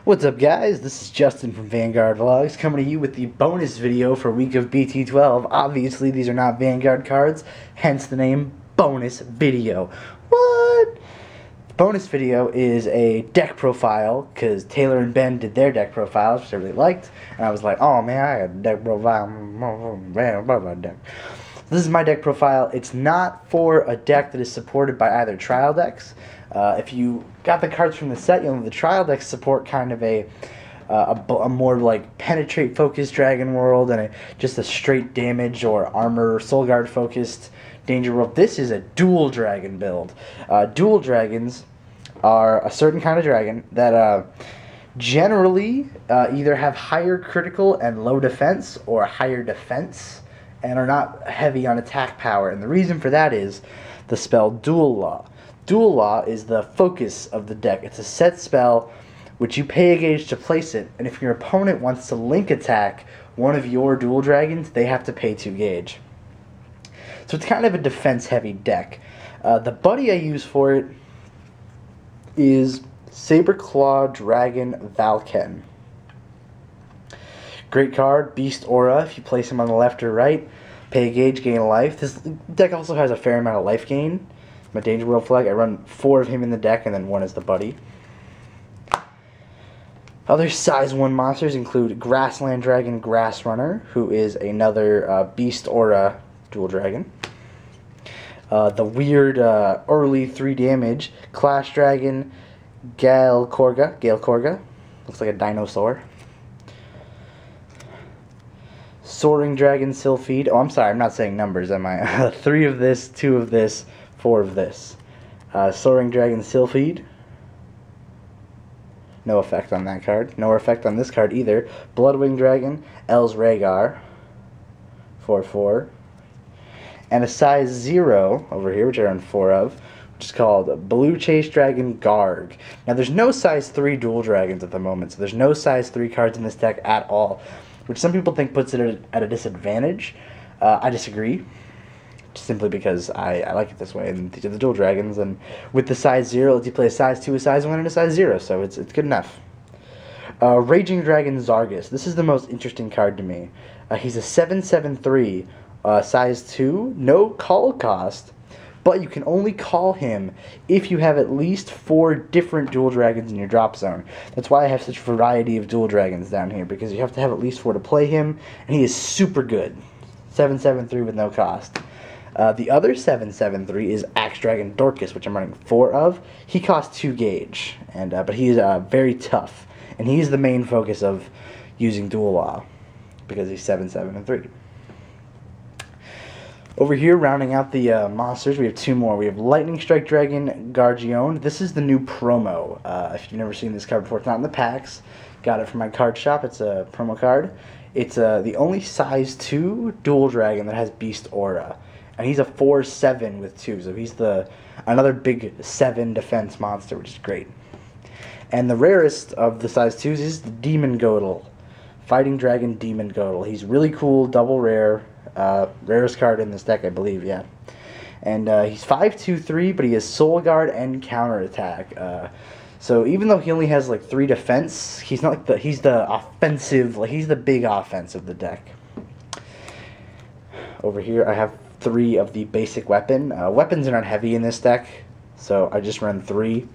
What's up, guys? This is Justin from Vanguard Vlogs coming to you with the bonus video for week of BT12. Obviously, these are not Vanguard cards, hence the name bonus video. What? The bonus video is a deck profile because Taylor and Ben did their deck profiles, which I really liked, and I was like, oh man, I got a deck profile. Deck. This is my deck profile. It's not for a deck that is supported by either trial decks. If you got the cards from the set, you'll know the trial decks support kind of a more like penetrate focused Dragon World and just a straight damage or armor or Soul Guard focused Danger World. This is a dual dragon build. Dual dragons are a certain kind of dragon that generally either have higher critical and low defense or higher defense and are not heavy on attack power. And the reason for that is the spell Duel Law. Duel Law is the focus of the deck. It's a set spell which you pay a gauge to place it, and if your opponent wants to link attack one of your dual dragons, they have to pay 2 gauge. So it's kind of a defense heavy deck. The buddy I use for it is Saberclaw Dragon Valken. Great card, Beast Aura. If you place him on the left or right, pay a gauge, gain a life. This deck also has a fair amount of life gain. My Danger World flag, I run 4 of him in the deck and then 1 as the buddy. Other size 1 monsters include Grassland Dragon Grass Runner, who is another Beast Aura dual dragon. The weird early 3 damage Clash Dragon Gale Korga. Looks like a dinosaur. Soaring Dragon Sylphid. Oh, I'm sorry, I'm not saying numbers, am I? 3 of this, 2 of this, 4 of this. Soaring Dragon Sylphid. No effect on that card. No effect on this card either. Bloodwing Dragon, Els Rhaegar. 4/4. And a size 0 over here, which I run 4 of, which is called Blue Chase Dragon Garg. Now, there's no size 3 dual dragons at the moment, so there's no size 3 cards in this deck at all, which some people think puts it at a disadvantage. I disagree, simply because I like it this way, and these are the dual dragons, and with the size 0, lets you play a size 2, a size 1, and a size 0, so it's good enough. Raging Dragon Zargus. This is the most interesting card to me. He's a 7/7/3, size 2, no call cost, but you can only call him if you have at least 4 different dual dragons in your drop zone. That's why I have such a variety of dual dragons down here, because you have to have at least 4 to play him, and he is super good. 7/7/3 with no cost. The other 7/7/3 is Axe Dragon Dorcas, which I'm running 4 of. He costs 2 gauge, and but he is very tough, and he's the main focus of using Duel Law, because he's 7/7/3. Over here, rounding out the monsters, we have 2 more. We have Lightning Strike Dragon Gargione. This is the new promo. If you've never seen this card before, it's not in the packs. Got it from my card shop. It's a promo card. It's the only size 2 dual dragon that has Beast Aura. And he's a 4/7 with 2, so he's another big 7 defense monster, which is great. And the rarest of the size 2s is the Demon Godel. Fighting Dragon Demon Godel. He's really cool, double rare. Rarest card in this deck, I believe, yeah. And he's 5/2/3, but he has Soul Guard and Counter Attack. So even though he only has like 3 defense, he's not like he's the offensive, like he's the big offense of the deck. Over here, I have 3 of the basic weapon. Weapons are not heavy in this deck, so I just run 3.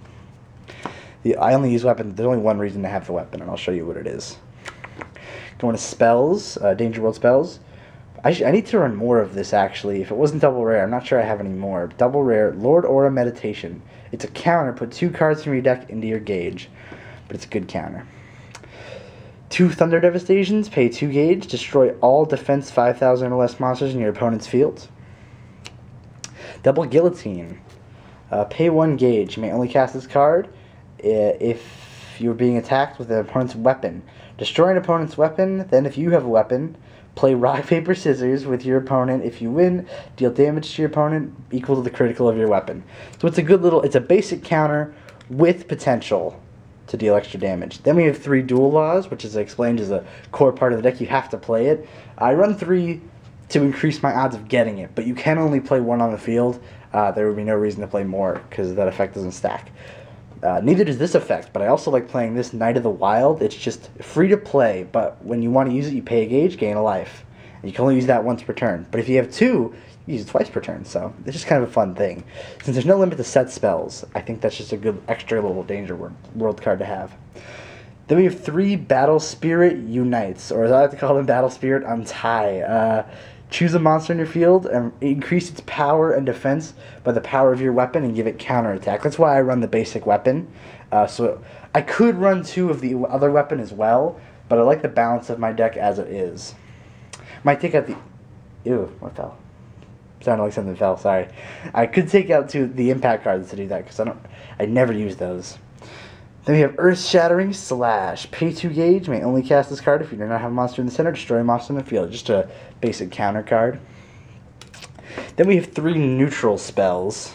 I only use weapons. There's only one reason to have the weapon, and I'll show you what it is. Going to spells, Danger World spells. I need to run more of this, actually. If it wasn't double rare, I'm not sure I have any more. Double rare, Lord Aura Meditation. It's a counter. Put 2 cards from your deck into your gauge, but it's a good counter. 2 Thunder Devastations, pay 2 gauge. Destroy all defense 5,000 or less monsters in your opponent's field. Double Guillotine. Pay 1 gauge. You may only cast this card if you're being attacked with an opponent's weapon. Destroy an opponent's weapon, then if you have a weapon, play rock, paper, scissors with your opponent. If you win, deal damage to your opponent equal to the critical of your weapon. So it's a good little, it's a basic counter with potential to deal extra damage. Then we have 3 Duel Laws, which is explained as a core part of the deck. You have to play it. I run 3 to increase my odds of getting it, but you can only play 1 on the field. There would be no reason to play more because that effect doesn't stack. Neither does this effect, but I also like playing this Knight of the Wild. It's just free to play, but when you want to use it, you pay a gauge, gain a life. And you can only use that once per turn. But if you have two, you use it twice per turn, so it's just kind of a fun thing. Since there's no limit to set spells, I think that's just a good extra little Danger World card to have. Then we have 3 Battle Spirit Unites, or as I like to call them, Battle Spirit Untie. Choose a monster in your field and increase its power and defense by the power of your weapon and give it counterattack. That's why I run the basic weapon. So I could run 2 of the other weapon as well, but I like the balance of my deck as it is. Might take out the... Ew, what fell? Sounded like something fell, sorry. I could take out the impact cards to do that, because I never use those. Then we have Earth Shattering Slash. Pay 2 gauge, may only cast this card if you do not have a monster in the center. Destroy a monster in the field. Just a basic counter card. Then we have 3 neutral spells,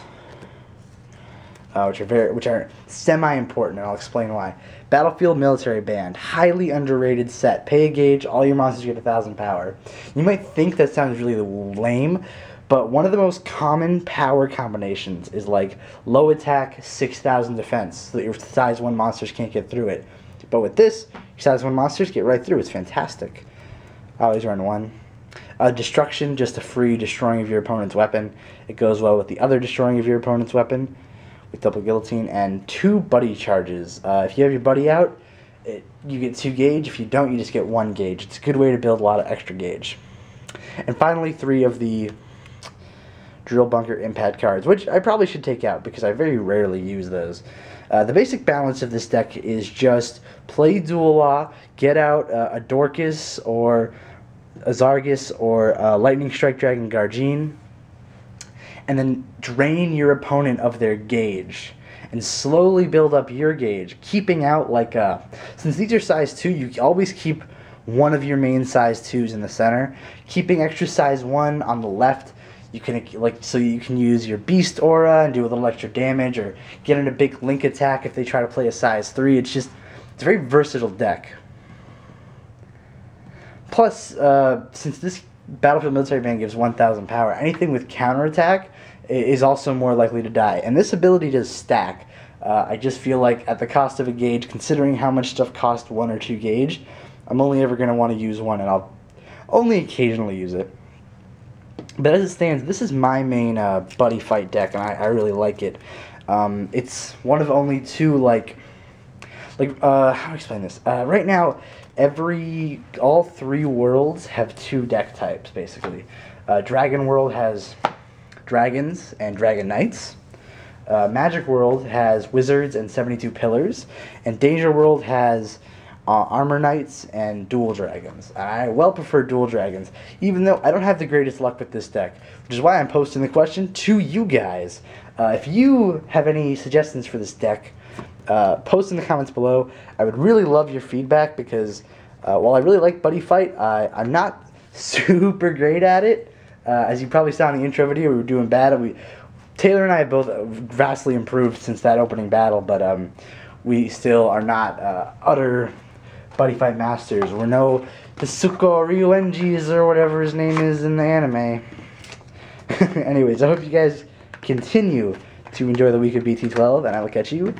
which are semi-important, and I'll explain why. Battlefield Military Band. Highly underrated set. Pay a gauge, all your monsters get 1,000 power. You might think that sounds really lame, but one of the most common power combinations is like low attack, 6,000 defense, so that your size 1 monsters can't get through it. But with this, your size 1 monsters get right through. It's fantastic. I always run 1. Destruction, just a free destroying of your opponent's weapon. It goes well with the other destroying of your opponent's weapon with double guillotine, and 2 buddy charges. If you have your buddy out, you get 2 gauge. If you don't, you just get 1 gauge. It's a good way to build a lot of extra gauge. And finally, 3 of the Drill Bunker Impact cards, which I probably should take out because I very rarely use those. The basic balance of this deck is just play Duel Law, get out a Dorcas or a Zargus or a Lightning Strike Dragon Gargine, and then drain your opponent of their gauge and slowly build up your gauge, keeping out like since these are size 2, you always keep one of your main size 2s in the center, keeping extra size 1 on the left. You can so you can use your Beast Aura and do a little extra damage, or get in a big link attack if they try to play a size 3. It's a very versatile deck. Plus, since this Battlefield Military Band gives 1,000 power, anything with counterattack is also more likely to die. And this ability does stack. I just feel like at the cost of a gauge, considering how much stuff costs 1 or 2 gauge, I'm only ever going to want to use 1, and I'll only occasionally use it. But as it stands, this is my main Buddyfight deck, and I really like it. It's one of only 2, how do I explain this? Right now, all 3 worlds have 2 deck types, basically. Dragon World has dragons and dragon knights. Magic World has wizards and 72 pillars. And Danger World has armor knights and dual dragons. I well prefer dual dragons, even though I don't have the greatest luck with this deck, which is why I'm posting the question to you guys. If you have any suggestions for this deck, post in the comments below. I would really love your feedback, because while I really like Buddyfight, I'm not super great at it. As you probably saw in the intro video, we were doing bad. Taylor and I have both vastly improved since that opening battle, but we still are not utter Buddyfight masters. We're no Tsuko Ryuenjis or whatever his name is in the anime. Anyways, I hope you guys continue to enjoy the week of BT12, and I will catch you